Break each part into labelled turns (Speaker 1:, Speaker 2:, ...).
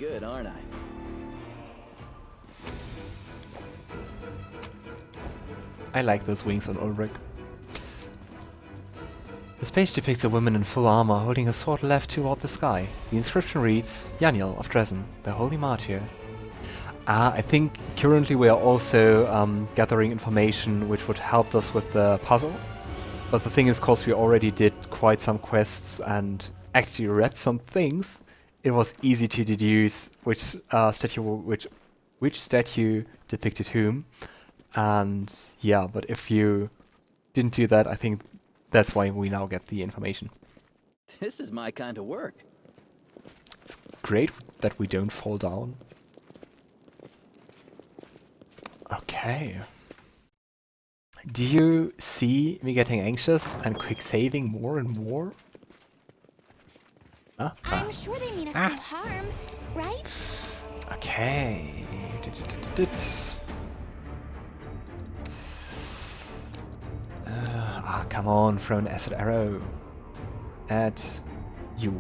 Speaker 1: good, aren't I?
Speaker 2: I like those wings on Ulbrig. This page depicts a woman in full armor holding a sword left toward the sky. The inscription reads, Yaniel of Dresden, the holy martyr. I think currently we are also gathering information which would help us with the puzzle. But the thing is, of course, we already did quite some quests and actually read some things. It was easy to deduce which statue depicted whom. And yeah, but if you didn't do that, I think that's why we now get the information.
Speaker 1: This is my kind of work.
Speaker 2: It's great that we don't fall down. Okay. Do you see me getting anxious and quick saving more and more?
Speaker 3: I'm sure they mean us no harm, right?
Speaker 2: Okay. Come on, throw an acid arrow at you.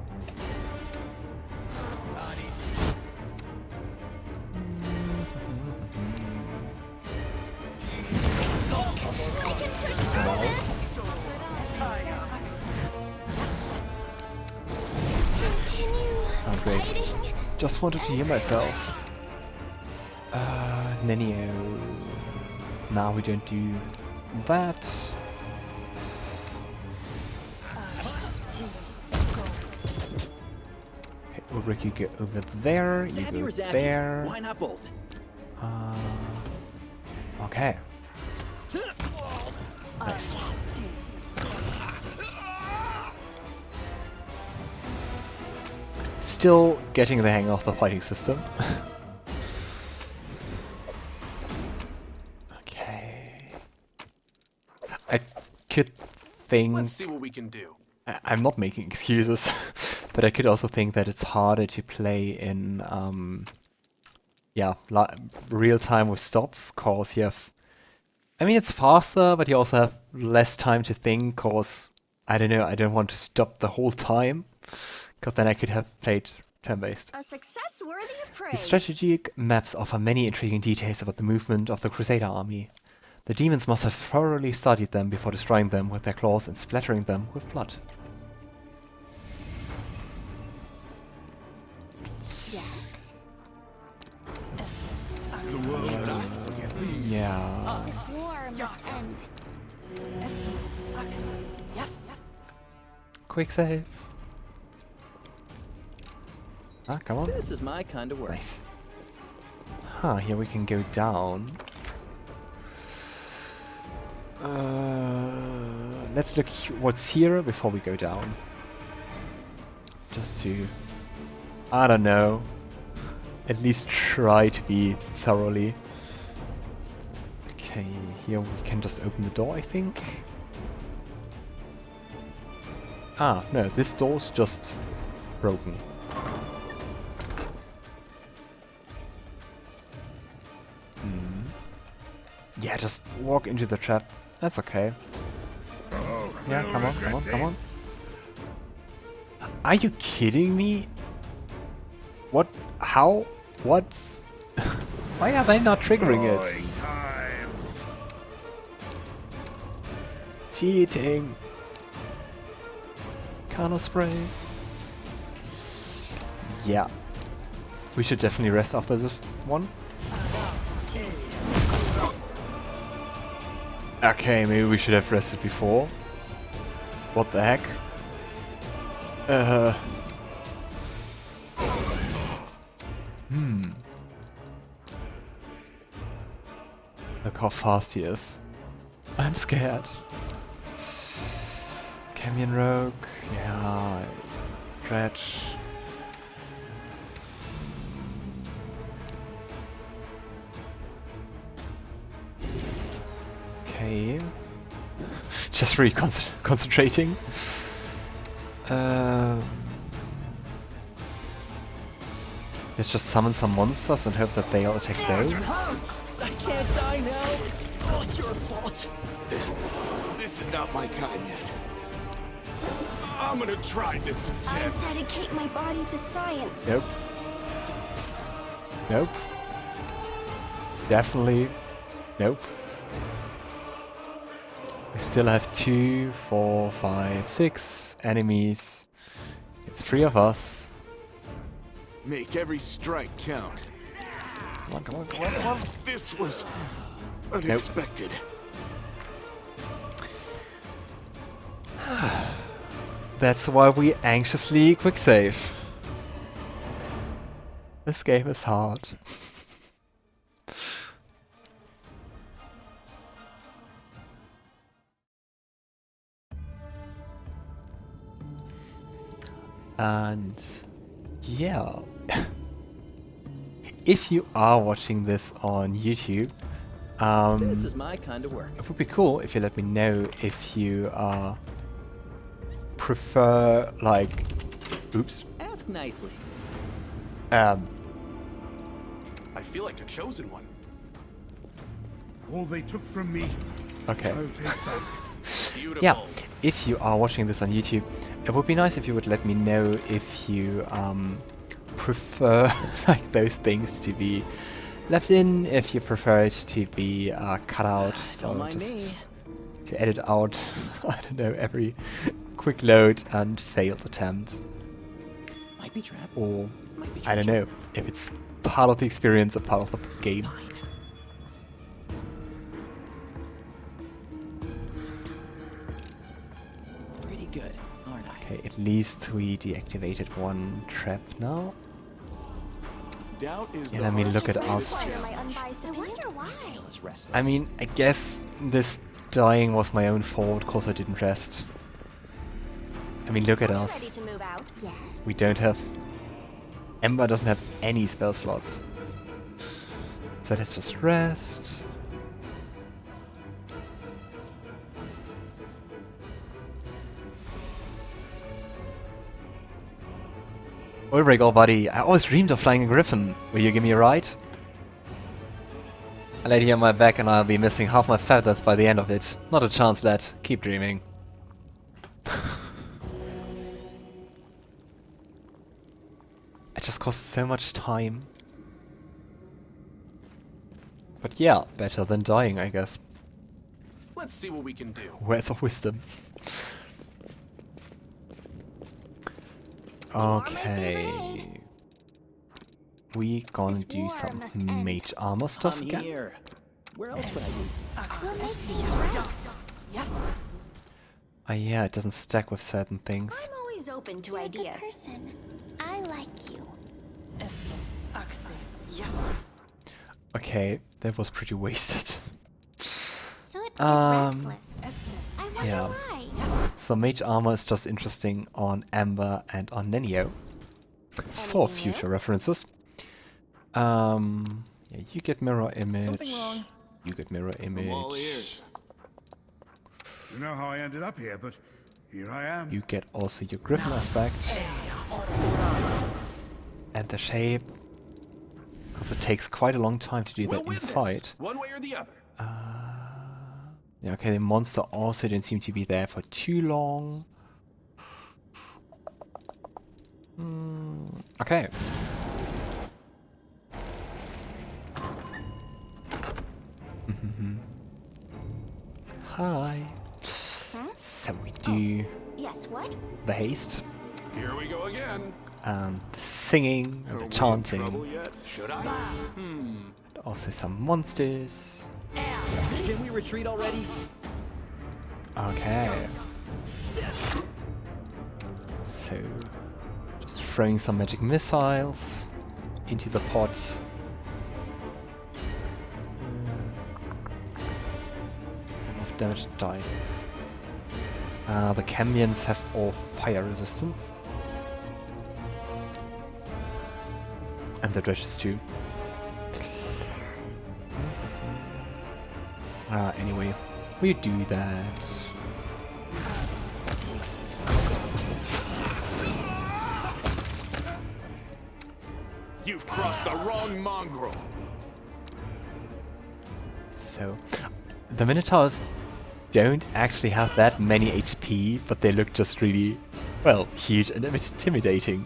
Speaker 3: I can push through this. Continue
Speaker 2: great.
Speaker 3: fighting.
Speaker 2: Just wanted to hear myself. Nenio. Now we don't do that. Okay, Ulbrig, you go over there. You go there.
Speaker 1: Why not both?
Speaker 2: Okay. Nice. Still getting the hang of the fighting system. Okay. I could think...
Speaker 4: Let's see what we can do.
Speaker 2: I'm not making excuses, but I could also think that it's harder to play in real time with stops, cause you have... I mean, it's faster, but you also have less time to think, cause I don't know, I don't want to stop the whole time, cause then I could have played turn-based.
Speaker 3: A success worthy of praise.
Speaker 2: The strategic maps offer many intriguing details about the movement of the Crusader army. The demons must have thoroughly studied them before destroying them with their claws and splattering them with blood.
Speaker 3: Yes.
Speaker 2: Yeah.
Speaker 3: This war must end.
Speaker 5: Yes.
Speaker 2: Quick save. Come on.
Speaker 1: This is my kind of work.
Speaker 2: Nice. Here we can go down. Let's look what's here before we go down. Just to, I don't know, at least try to be thoroughly. Okay, here we can just open the door, I think. No, this door's just broken. Yeah, just walk into the trap. That's okay. Yeah, come on. Are you kidding me? What? How? What? Why are they not triggering it? Cheating. Carno spray. Yeah. We should definitely rest after this one. Okay, maybe we should have rested before. What the heck? Look how fast he is. I'm scared. Canyon Rogue, yeah, Dredge. Okay. Just really concentrating. Let's just summon some monsters and hope that they'll attack those.
Speaker 1: I can't die now. It's all your fault.
Speaker 4: This is not my time yet. I'm gonna try this
Speaker 3: I
Speaker 4: again.
Speaker 3: dedicate my body to science.
Speaker 2: Nope. Nope. Definitely. Nope. We still have 2, 4, 5, 6 enemies. It's 3 of us.
Speaker 4: Make every strike count.
Speaker 2: Come on, come on, come on, come on.
Speaker 4: This was unexpected.
Speaker 2: That's why we anxiously quick save. This game is hard. And yeah, if you are watching this on YouTube,
Speaker 1: This is my kind of work.
Speaker 2: it would be cool if you let me know if you prefer like, oops,
Speaker 1: Ask nicely.
Speaker 4: I feel like a chosen one.
Speaker 5: All they took from me,
Speaker 2: okay.
Speaker 5: I'll take back.
Speaker 4: Beautiful.
Speaker 2: Yeah, if you are watching this on YouTube, it would be nice if you would let me know if you prefer like those things to be left in, if you prefer it to be cut out, so
Speaker 1: Don't mind
Speaker 2: just
Speaker 1: me.
Speaker 2: to edit out, I don't know, every quick load and failed attempt,
Speaker 1: Might be trapped.
Speaker 2: or
Speaker 1: Might be
Speaker 2: I don't
Speaker 1: treasure.
Speaker 2: know, if it's part of the experience or part of the game.
Speaker 1: Fine. Pretty good, aren't I?
Speaker 2: Okay, at least we deactivated one trap now.
Speaker 4: Doubt is
Speaker 2: Yeah,
Speaker 4: the
Speaker 2: let me look at
Speaker 3: Just
Speaker 2: us.
Speaker 3: require my unbiased opinion. I wonder why.
Speaker 1: Tail is restless.
Speaker 2: I mean, I guess this dying was my own fault because I didn't rest. I mean, look at
Speaker 3: Are you
Speaker 2: us.
Speaker 3: ready to move out? Yes.
Speaker 2: We don't have... Ember doesn't have any spell slots. So let's just rest. Ulbrig, old buddy, I always dreamed of flying a griffin. Will you give me a ride? I lay here on my back and I'll be missing half my feathers by the end of it. Not a chance, lad. Keep dreaming. It just costs so much time. But yeah, better than dying, I guess.
Speaker 4: Let's see what we can do.
Speaker 2: Words of wisdom. Okay. We gonna
Speaker 3: This
Speaker 2: do
Speaker 3: war
Speaker 2: some
Speaker 3: must end.
Speaker 2: mage armor stuff
Speaker 1: I'm
Speaker 2: again.
Speaker 1: here. Where else would I be?
Speaker 3: We'll make these right.
Speaker 2: Oh yeah, it doesn't stack with certain things.
Speaker 3: I'm always open to ideas. Person. I like you.
Speaker 2: Okay, that was pretty wasted.
Speaker 3: Soot is
Speaker 2: Um,
Speaker 3: restless. I wonder
Speaker 2: yeah.
Speaker 3: why.
Speaker 2: So mage armor is just interesting on Ember and on Nenio. For
Speaker 3: Anything
Speaker 2: future
Speaker 3: new?
Speaker 2: references. Yeah, you get mirror image.
Speaker 1: Something wrong?
Speaker 2: You get mirror
Speaker 4: I'm all
Speaker 2: image.
Speaker 4: ears.
Speaker 5: You know how I ended up here, but here I am.
Speaker 2: You get also your griffin aspect. And the shape. Because it takes quite a long time to do
Speaker 4: We'll
Speaker 2: that in
Speaker 4: win
Speaker 2: the
Speaker 4: this,
Speaker 2: fight.
Speaker 4: one way or the other.
Speaker 2: Yeah, okay, the monster also didn't seem to be there for too long. Okay. Hi.
Speaker 3: Huh?
Speaker 2: So we do
Speaker 3: Yes, what?
Speaker 2: the haste,
Speaker 4: Here we go again.
Speaker 2: and the singing, and
Speaker 4: Are
Speaker 2: the
Speaker 4: we in
Speaker 2: chanting,
Speaker 4: trouble yet? Should I?
Speaker 2: and also some monsters.
Speaker 1: Can we retreat already?
Speaker 2: Okay. So, just throwing some magic missiles into the pot. Enough damage dies. The Camions have all fire resistance. And the dredges too. Anyway, we do that.
Speaker 4: You've crossed the wrong mongrel.
Speaker 2: So, the Minotaurs don't actually have that many HP, but they look just really, well, huge and intimidating.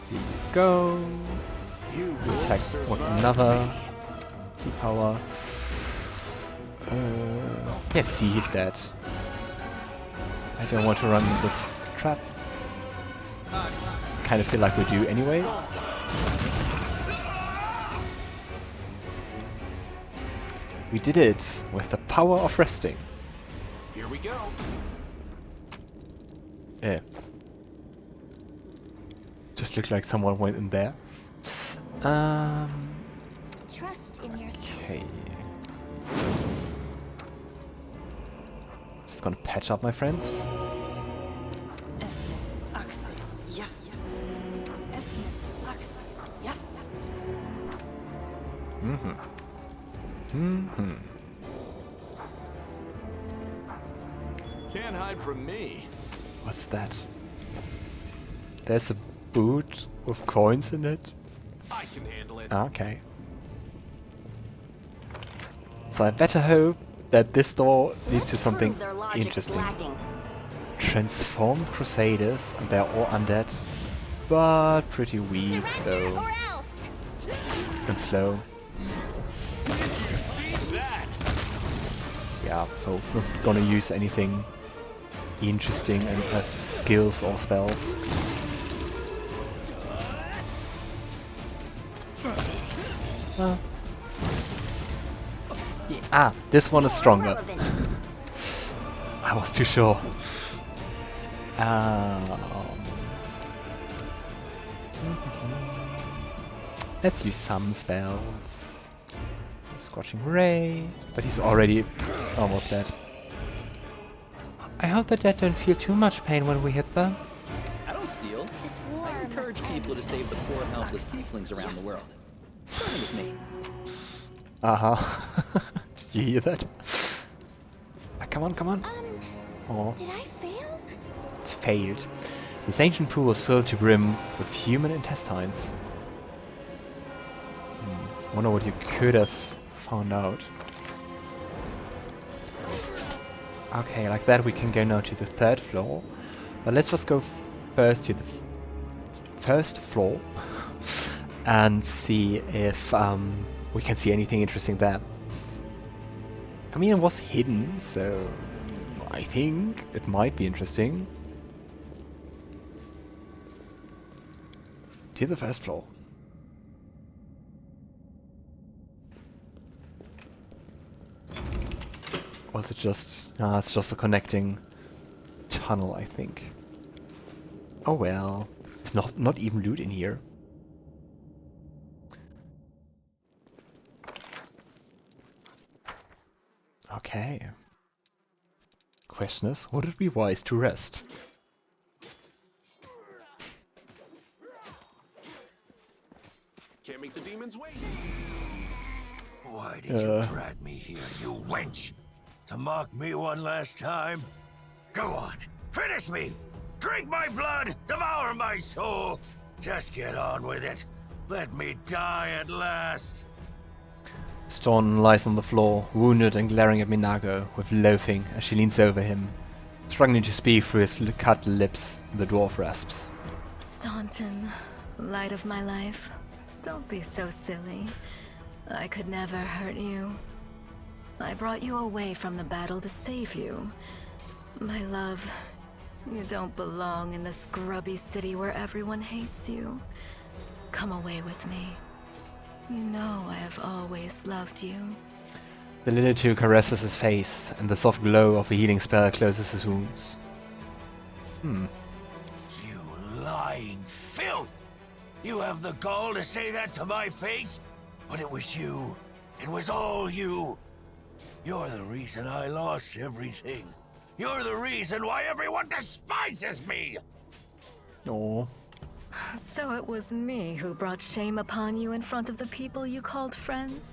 Speaker 2: Here you go. Attack with another T-power. Yes, see, he's dead. I don't want to run this trap. Kind of feel like we do anyway. We did it with the power of resting.
Speaker 4: Here we go.
Speaker 2: Yeah. Just looked like someone went in there.
Speaker 3: Trust in yourself.
Speaker 2: Okay. Just gonna patch up my friends.
Speaker 1: Yes. Yes.
Speaker 4: Can't hide from me.
Speaker 2: What's that? There's a boot with coins in it.
Speaker 4: I can handle it.
Speaker 2: Okay. So I better hope that this door leads to something interesting. Transformed Crusaders, and they're all undead, but pretty weak, so
Speaker 3: Or else.
Speaker 2: and slow.
Speaker 4: See that?
Speaker 2: Yeah, so not gonna use anything interesting and as skills or spells. Ah, this one is stronger. I was too sure. Let's use some spells. Scorching Ray, but he's already almost dead. I hope the dead don't feel too much pain when we hit them.
Speaker 1: I don't steal.
Speaker 3: This war
Speaker 1: I encourage
Speaker 3: must
Speaker 1: people to
Speaker 3: end.
Speaker 1: save the poor and helpless tieflings around the world. Starting with me.
Speaker 2: Did you hear that? Ah, come on. Oh,
Speaker 3: Did I fail?
Speaker 2: it's failed. This ancient pool was filled to brim with human intestines. Wonder what you could have found out. Okay, like that we can go now to the 3rd floor. But let's just go first to the first floor and see if we can see anything interesting there. I mean, it was hidden, so I think it might be interesting. To the 1st floor. Or is it just... it's just a connecting tunnel, I think. Oh well. There's not even loot in here. Okay. Question is, would it be wise to rest?
Speaker 4: Can't make the demons wait.
Speaker 6: Why did you drag me here, you wench? To mock me one last time? Go on, finish me! Drink my blood, devour my soul! Just get on with it. Let me die at last.
Speaker 2: Storn lies on the floor, wounded and glaring at Minago with loathing as she leans over him. Struggling to speak through his cut lips, the dwarf rasps.
Speaker 7: Staunton, light of my life, don't be so silly. I could never hurt you. I brought you away from the battle to save you. My love, you don't belong in this grubby city where everyone hates you. Come away with me. You know I have always loved you.
Speaker 2: The little two caresses his face, and the soft glow of a healing spell closes his wounds.
Speaker 6: You lying filth! You have the gall to say that to my face? But it was you. It was all you. You're the reason I lost everything. You're the reason why everyone despises me!
Speaker 2: Oh.
Speaker 7: So it was me who brought shame upon you in front of the people you called friends?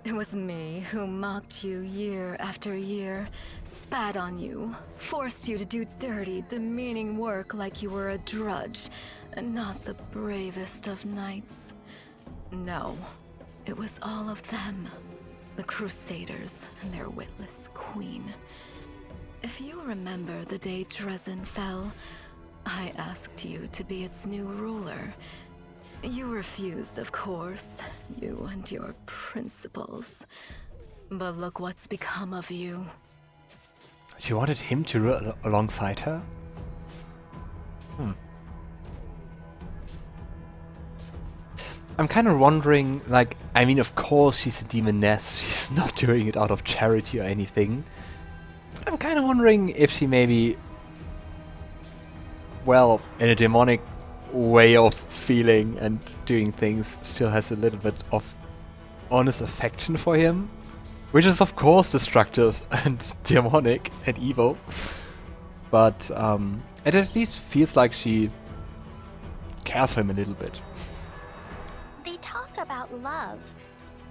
Speaker 7: It was me who mocked you year after year, spat on you, forced you to do dirty, demeaning work like you were a drudge, and not the bravest of knights. No, it was all of them. The Crusaders and their witless queen. If you remember the day Dresden fell, I asked you to be its new ruler. You refused, of course. You and your principles. But look what's become of you.
Speaker 2: She wanted him to rule alongside her? I'm kind of wondering, like, I mean, of course she's a demoness, she's not doing it out of charity or anything. But I'm kind of wondering if she maybe, well, in a demonic way of feeling and doing things, still has a little bit of honest affection for him. Which is of course destructive and demonic and evil. But it at least feels like she cares for him a little bit.
Speaker 3: They talk about love,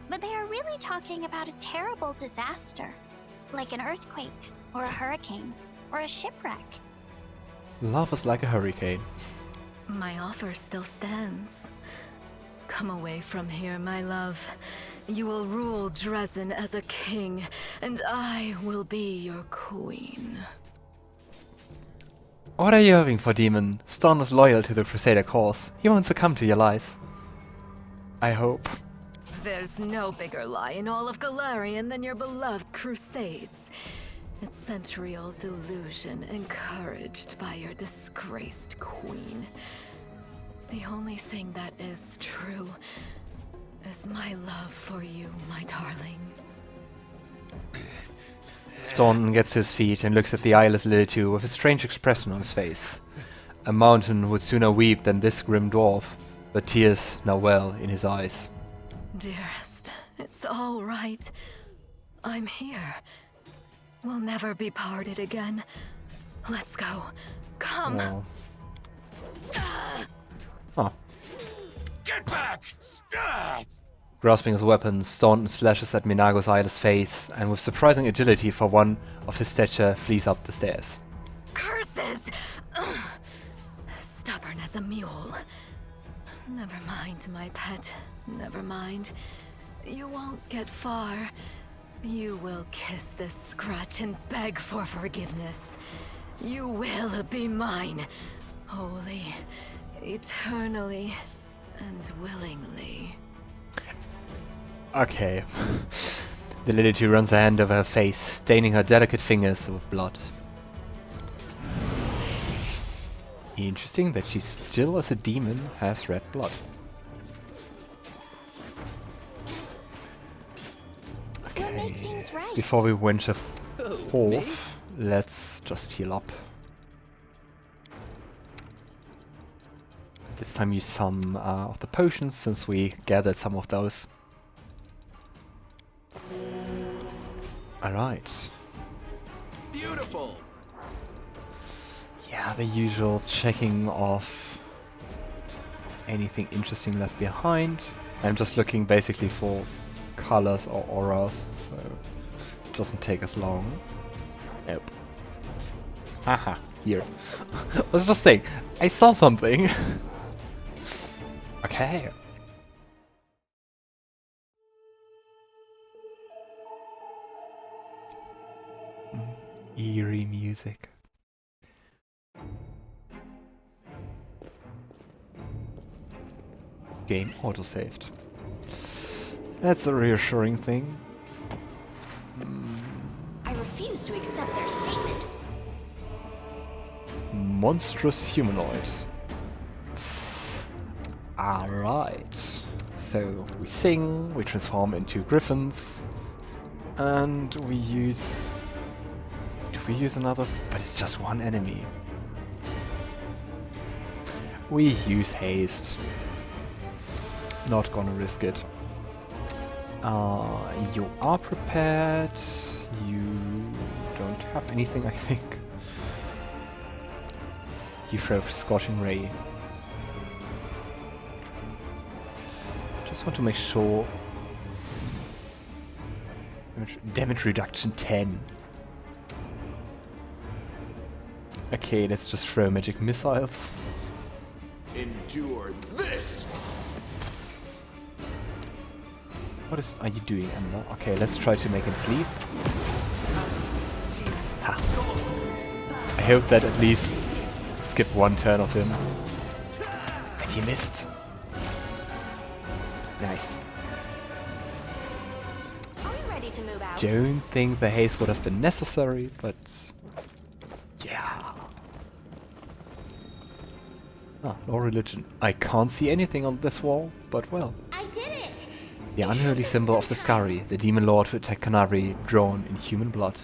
Speaker 3: but they are really talking about a terrible disaster, like an earthquake, or a hurricane, or a shipwreck.
Speaker 2: Love is like a hurricane.
Speaker 7: My offer still stands. Come away from here, my love. You will rule Dresden as a king, and I will be your queen.
Speaker 2: What are you hoping for, demon? Storm is loyal to the Crusader cause. He won't succumb to your lies. I hope.
Speaker 7: There's no bigger lie in all of Golarion than your beloved Crusades. It's century-old delusion encouraged by your disgraced queen. The only thing that is true is my love for you, my darling.
Speaker 2: Staunton gets to his feet and looks at the eyeless Lilitu with a strange expression on his face. A mountain would sooner weep than this grim dwarf, but tears now well in his eyes.
Speaker 7: Dearest, it's all right. I'm here. We'll never be parted again. Let's go. Come.
Speaker 2: Oh. Oh.
Speaker 6: Get back!
Speaker 2: Grasping his weapon, Staunton slashes at Minago's eyeless face, and with surprising agility for one of his stature, flees up the stairs.
Speaker 7: Curses! Stubborn as a mule. Never mind, my pet. Never mind. You won't get far. You will kiss this scratch and beg for forgiveness. You will be mine. Wholly, eternally, and willingly.
Speaker 2: Okay. The Lilitu runs a hand over her face, staining her delicate fingers with blood. Interesting that she still, as a demon, has red blood.
Speaker 3: You'll make things right.
Speaker 2: Before we venture forth, let's just heal up. This time use some of the potions, since we gathered some of those. Alright.
Speaker 4: Beautiful.
Speaker 2: Yeah, the usual checking of anything interesting left behind. I'm just looking basically for colors or auras, so it doesn't take us long. Nope. Haha, here. I was just saying, I saw something. Okay. Eerie music. Game autosaved. That's a reassuring thing.
Speaker 3: I refuse to accept their statement.
Speaker 2: Monstrous humanoid. Alright. So we sing, we transform into griffins, and we use... Do we use another? But it's just one enemy. We use haste. Not gonna risk it. You are prepared. You don't have anything, I think. You throw Scorching Ray. Just want to make sure. Damage reduction 10. Okay, let's just throw magic missiles.
Speaker 4: Endure this.
Speaker 2: What are you doing, Ember? Okay, let's try to make him sleep. Ha. I hope that at least skip one turn of him. And he missed. Nice.
Speaker 3: Are we ready to move out?
Speaker 2: Don't think the haste would have been necessary, but yeah. Ah, no religion. I can't see anything on this wall, but well.
Speaker 3: I did it!
Speaker 2: The unholy symbol of Deskari, the demon lord who attacked Kenabres, drawn in human blood.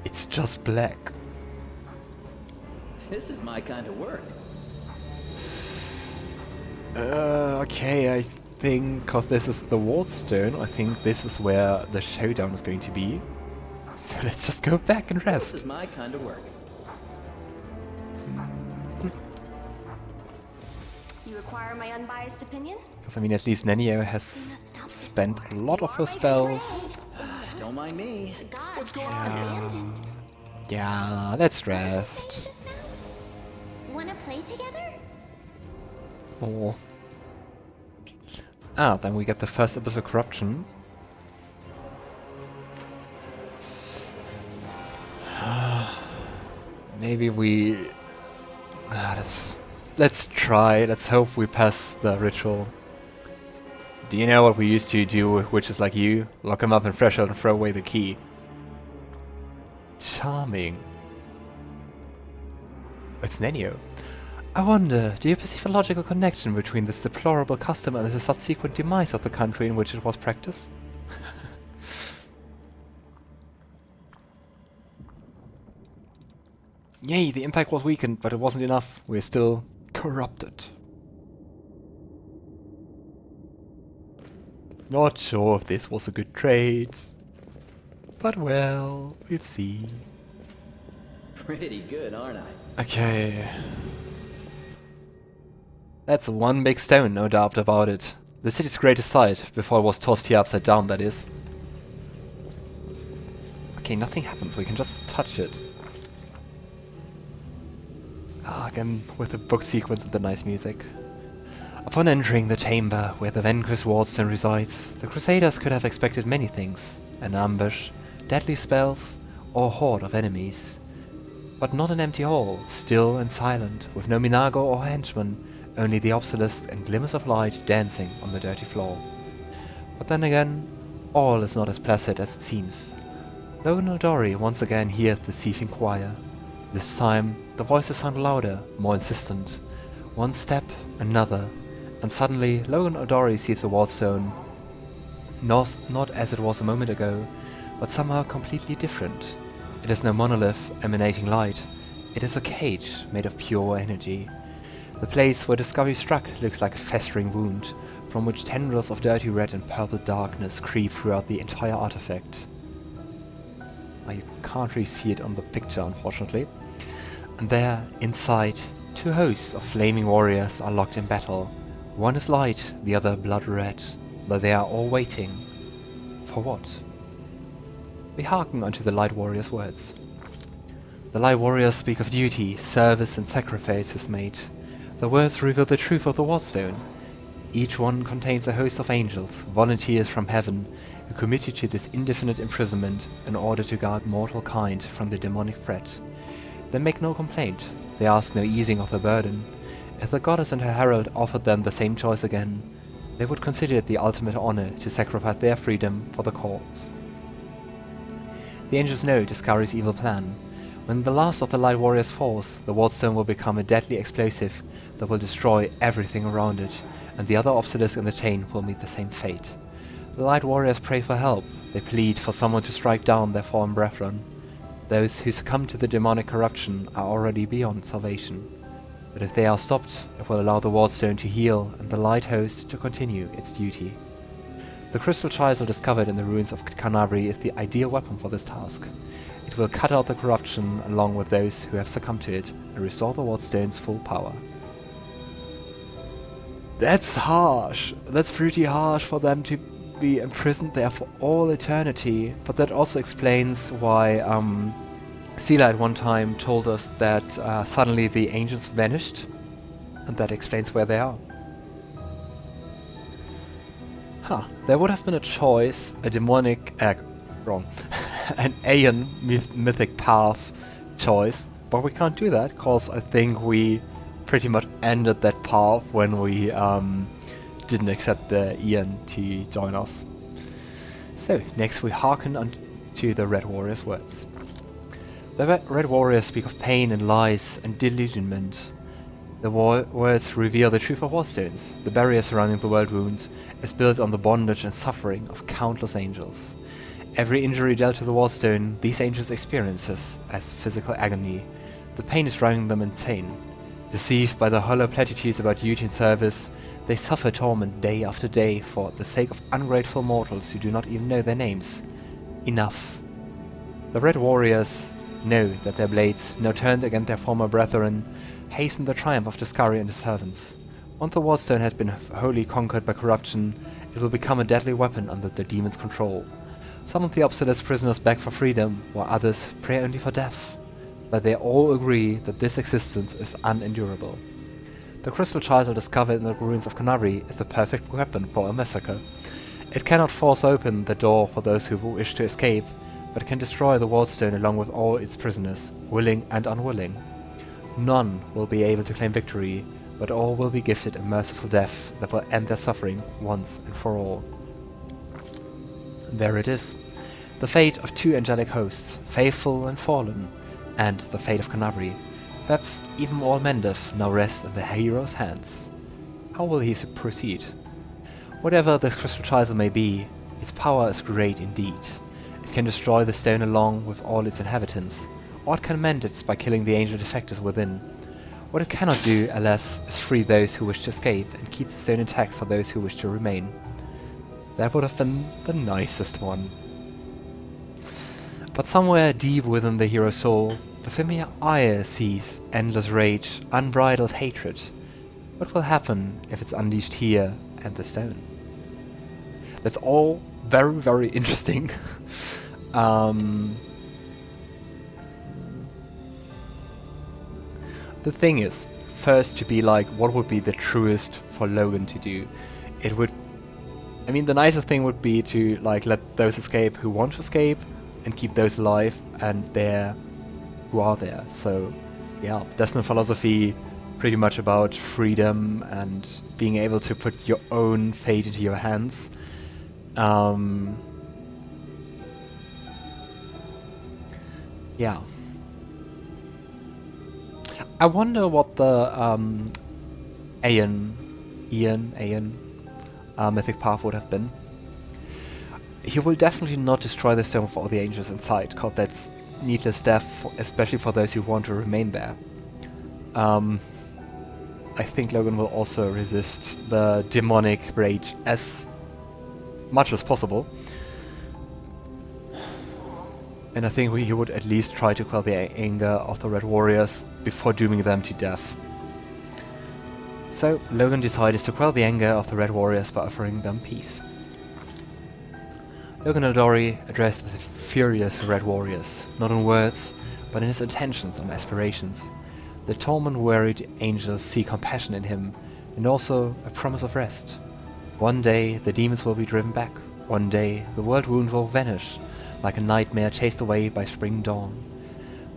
Speaker 2: It's just black.
Speaker 1: This is my kind of work.
Speaker 2: Okay, I think, cause this is the wardstone, I think this is where the showdown is going to be. So let's just go back and
Speaker 1: This
Speaker 2: rest.
Speaker 1: is my kind of work.
Speaker 3: You require my unbiased opinion?
Speaker 2: Because I mean, at least Nenio has spent a lot of her spells.
Speaker 1: Don't mind me.
Speaker 3: The gods have abandoned.
Speaker 2: Yeah, let's
Speaker 3: What was I
Speaker 2: rest.
Speaker 3: saying just now? Wanna play together?
Speaker 2: Oh. Ah, then we get the first Abyss of Corruption. Maybe we... let's try. Let's hope we pass the ritual. Do you know what we used to do with witches like you? Lock them up in threshold and throw away the key. Charming. It's Nenio. I wonder, do you perceive a logical connection between this deplorable custom and the subsequent demise of the country in which it was practiced? Yay, the impact was weakened, but it wasn't enough. We're still corrupted. Not sure if this was a good trade. But well, we'll see.
Speaker 1: Pretty good, aren't I?
Speaker 2: Okay. That's one big stone, no doubt about it. The city's greatest sight, before it was tossed here upside down, that is. Okay, nothing happens, we can just touch it. Ah, again, with the book sequence and the nice music. Upon entering the chamber where the Vanquished wardstone resides, the Crusaders could have expected many things. An ambush, deadly spells, or a horde of enemies. But not an empty hall, still and silent, with no Minago or henchman, only the obelisk and glimmers of light dancing on the dirty floor. But then again, all is not as placid as it seems. Logan Aldori once again hears the seething choir. This time, the voices sound louder, more insistent. One step, another, and suddenly Logan Aldori sees the wardstone, not as it was a moment ago, but somehow completely different. It is no monolith emanating light, it is a cage made of pure energy. The place where Deskari struck looks like a festering wound, from which tendrils of dirty red and purple darkness creep throughout the entire artifact. You can't really see it on the picture, unfortunately. And there, inside, two hosts of flaming warriors are locked in battle. One is light, the other blood red, but they are all waiting. For what? We hearken unto the Light Warriors' words. The Light Warriors speak of duty, service and sacrifices made. The words reveal the truth of the wardstone. Each one contains a host of angels, volunteers from heaven, who committed to this indefinite imprisonment in order to guard mortal kind from the demonic threat. They make no complaint, they ask no easing of the burden. If the goddess and her herald offered them the same choice again, they would consider it the ultimate honor to sacrifice their freedom for the cause. The angels know Deskari's evil plan. When the last of the Light Warriors falls, the wardstone will become a deadly explosive that will destroy everything around it, and the other obelisk in the chain will meet the same fate. The Light Warriors pray for help, they plead for someone to strike down their fallen brethren. Those who succumb to the demonic corruption are already beyond salvation. But if they are stopped, it will allow the wardstone to heal and the Light Host to continue its duty. The crystal chisel discovered in the ruins of Kenabres is the ideal weapon for this task. It will cut out the corruption along with those who have succumbed to it and restore the wardstone's full power. That's harsh. That's pretty harsh for them to be imprisoned there for all eternity. But that also explains why Seelah at one time told us that suddenly the angels vanished. And that explains where they are. Huh, there would have been a choice, a demonic, an Aeon mythic path choice, but we can't do that, cause I think we pretty much ended that path when we didn't accept the Ian to join us. So, next we hearken to the Red Warrior's words. The Red Warriors speak of pain and lies and delusionment. The words reveal the truth of wardstones. The barrier surrounding the Worldwound is built on the bondage and suffering of countless angels. Every injury dealt to the wardstone, these angels experiences as physical agony. The pain is driving them insane. Deceived by the hollow platitudes about duty and service, they suffer torment day after day for the sake of ungrateful mortals who do not even know their names. Enough. The Red Warriors know that their blades, now turned against their former brethren, hasten the triumph of Deskari and his servants. Once the wardstone has been wholly conquered by corruption, it will become a deadly weapon under the demon's control. Some of the obsolete prisoners beg for freedom, while others pray only for death. But they all agree that this existence is unendurable. The crystal chisel discovered in the ruins of Kenabres is the perfect weapon for a massacre. It cannot force open the door for those who wish to escape, but can destroy the wardstone along with all its prisoners, willing and unwilling. None will be able to claim victory, but all will be gifted a merciful death that will end their suffering once and for all. There it is. The fate of two angelic hosts, faithful and fallen, and the fate of Kenabres. Perhaps even all Mendef now rest in the hero's hands. How will he proceed? Whatever this crystal chisel may be, its power is great indeed. It can destroy the stone along with all its inhabitants, or it can mend it by killing the ancient defectors within. What it cannot do, alas, is free those who wish to escape and keep the stone intact for those who wish to remain. That would have been the nicest one. But somewhere deep within the hero's soul, the familiar ire sees endless rage, unbridled hatred. What will happen if it's unleashed here and the stone? That's all very, very interesting. The thing is, first to be like, what would be the truest for Logan to do? It would, I mean, the nicest thing would be to like let those escape who want to escape, and keep those alive and there who are there. So yeah, Destiny philosophy pretty much about freedom and being able to put your own fate into your hands. Yeah. I wonder what the Aeon mythic path would have been. He will definitely not destroy the stone for all the angels inside, because that's needless death, especially for those who want to remain there. I think Logan will also resist the demonic rage as much as possible. And I think he would at least try to quell the anger of the Red Warriors before dooming them to death. So Logan decided to quell the anger of the Red Warriors by offering them peace. Logan Aldori addressed the furious Red Warriors, not in words, but in his intentions and aspirations. The torment-wearied angels see compassion in him, and also a promise of rest. One day the demons will be driven back. One day the Worldwound will vanish, like a nightmare chased away by spring dawn.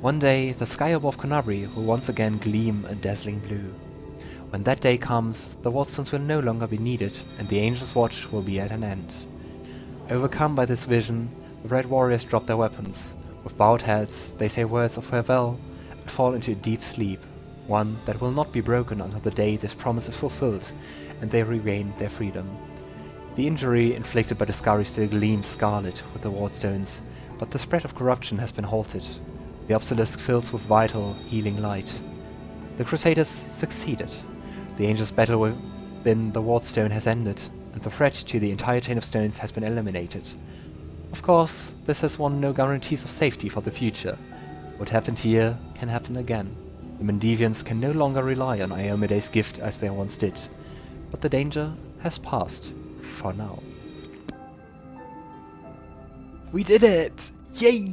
Speaker 2: One day the sky above Kenabres will once again gleam a dazzling blue. When that day comes, the wardstones will no longer be needed, and the Angels' Watch will be at an end. Overcome by this vision, the Red Warriors drop their weapons. With bowed heads, they say words of farewell and fall into a deep sleep, one that will not be broken until the day this promise is fulfilled and they regain their freedom. The injury inflicted by Deskari still gleams scarlet with the wardstones, but the spread of corruption has been halted. The obelisk fills with vital, healing light. The Crusaders succeeded. The Angels' battle within the wardstone has ended, and the threat to the entire chain of stones has been eliminated. Of course, this has won no guarantees of safety for the future. What happened here can happen again. The Mendevians can no longer rely on Iomedae's gift as they once did. But the danger has passed. For now. We did it! Yay!